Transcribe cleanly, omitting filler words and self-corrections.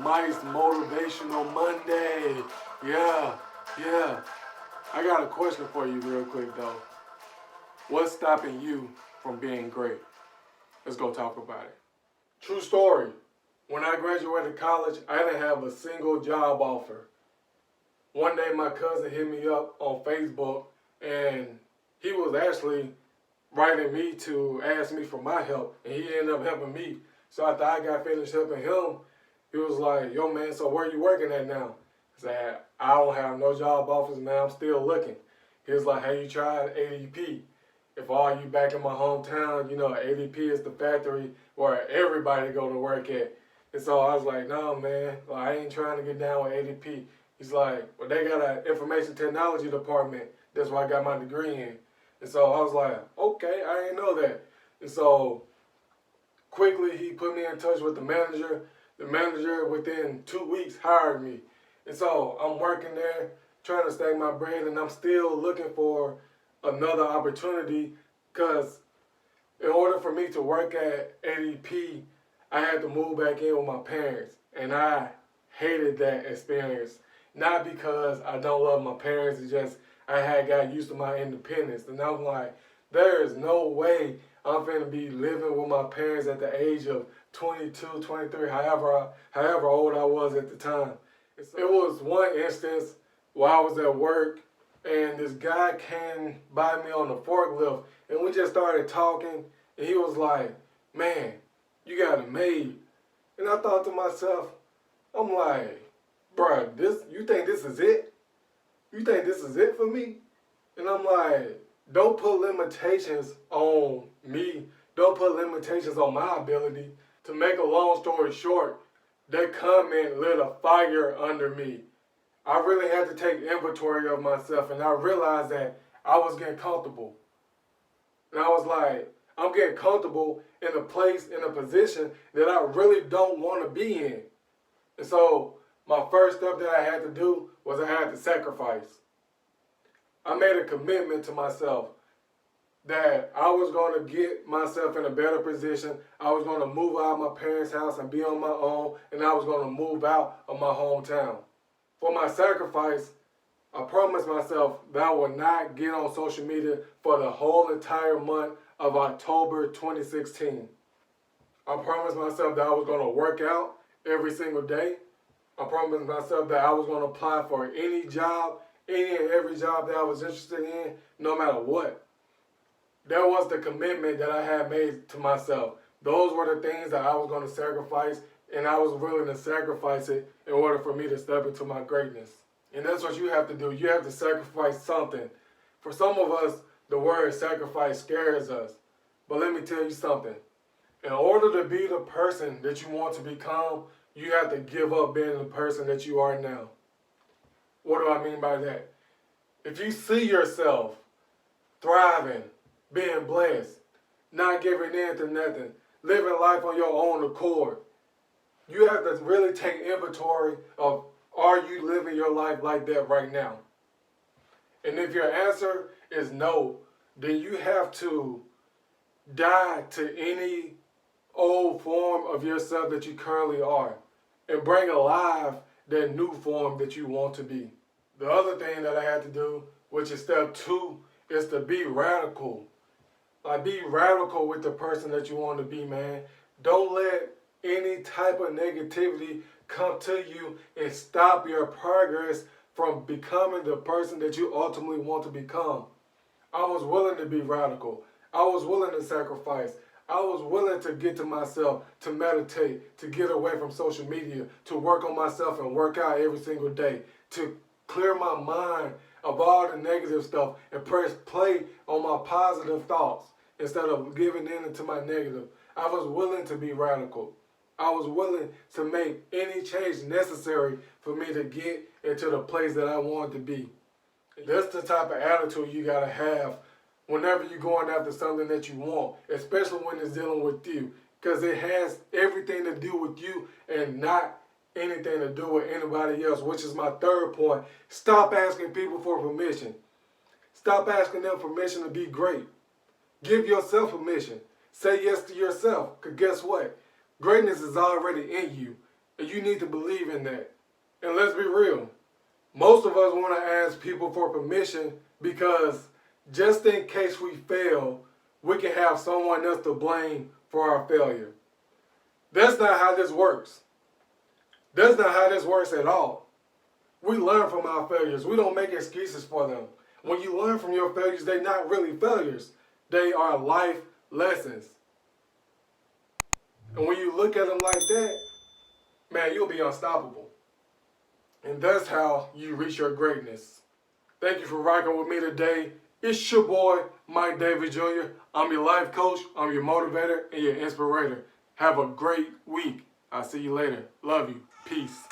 Mike's Motivational Monday. Yeah. I got a question for you real quick though. What's stopping you from being great? Let's go talk about it. True story. When I graduated college, I didn't have a single job offer. One day my cousin hit me up on Facebook and he was actually writing me to ask me for my help, and he ended up helping me. So after I got finished helping him, he was like, yo man, so where you working at now? I said, I don't have no job offers, man, I'm still looking. He was like, hey, you tried ADP? If all you back in my hometown, you know, ADP is the factory where everybody go to work at. And so I was like, no man, I ain't trying to get down with ADP. He's like, well, they got an information technology department. That's what I got my degree in. And so I was like, okay, I didn't know that. And so quickly he put me in touch with the manager. The manager within 2 weeks hired me. And so I'm working there, trying to stack my bread, and I'm still looking for another opportunity because in order for me to work at ADP, I had to move back in with my parents. And I hated that experience. Not because I don't love my parents, it's just I had got used to my independence. And I'm like, there is no way I'm finna be living with my parents at the age of 22, 23, however old I was at the time. It was one instance where I was at work and this guy came by me on the forklift and we just started talking and he was like, man, you got a maid. And I thought to myself, I'm like, bruh, you think this is it? You think this is it for me? And I'm like, don't put limitations on me. Don't put limitations on my ability. To make a long story short, that comment lit a fire under me. I really had to take inventory of myself and I realized that I was getting comfortable. And I was like, I'm getting comfortable in a place, in a position that I really don't want to be in. And so my first step that I had to do was I had to sacrifice. I made a commitment to myself that I was going to get myself in a better position. I was going to move out of my parents' house and be on my own, and I was going to move out of my hometown. For my sacrifice, I promised myself that I would not get on social media for the whole entire month of October 2016. I promised myself that I was going to work out every single day. I promised myself that I was going to apply for any job, any and every job that I was interested in, no matter what. That was the commitment that I had made to myself. Those were the things that I was going to sacrifice, and I was willing to sacrifice it in order for me to step into my greatness. And that's what you have to do. You have to sacrifice something. For some of us, the word sacrifice scares us. But let me tell you something. In order to be the person that you want to become, you have to give up being the person that you are now. What do I mean by that? If you see yourself thriving, being blessed, not giving in to nothing, living life on your own accord, you have to really take inventory of, are you living your life like that right now? And if your answer is no, then you have to die to any old form of yourself that you currently are and bring alive that new form that you want to be. The other thing that I had to do, which is step 2, is to be radical. Like, be radical with the person that you want to be, man. Don't let any type of negativity come to you and stop your progress from becoming the person that you ultimately want to become. I was willing to be radical. I was willing to sacrifice. I was willing to get to myself, to meditate, to get away from social media, to work on myself and work out every single day, to clear my mind of all the negative stuff and press play on my positive thoughts instead of giving in to my negative. I was willing to be radical. I was willing to make any change necessary for me to get into the place that I wanted to be. That's the type of attitude you gotta have whenever you're going after something that you want, especially when it's dealing with you, because it has everything to do with you and not anything to do with anybody else, which is my third point. Stop asking people for permission. Stop asking them permission to be great. Give yourself permission. Say yes to yourself, because guess what? Greatness is already in you. And you need to believe in that. And let's be real. Most of us want to ask people for permission because just in case we fail, we can have someone else to blame for our failure. That's not how this works. That's not how this works at all. We learn from our failures. We don't make excuses for them. When you learn from your failures, they're not really failures. They are life lessons. And when you look at them like that, man, you'll be unstoppable. And that's how you reach your greatness. Thank you for rocking with me today. It's your boy, Mike Davis Jr. I'm your life coach, I'm your motivator, and your inspirator. Have a great week. I'll see you later. Love you. Peace.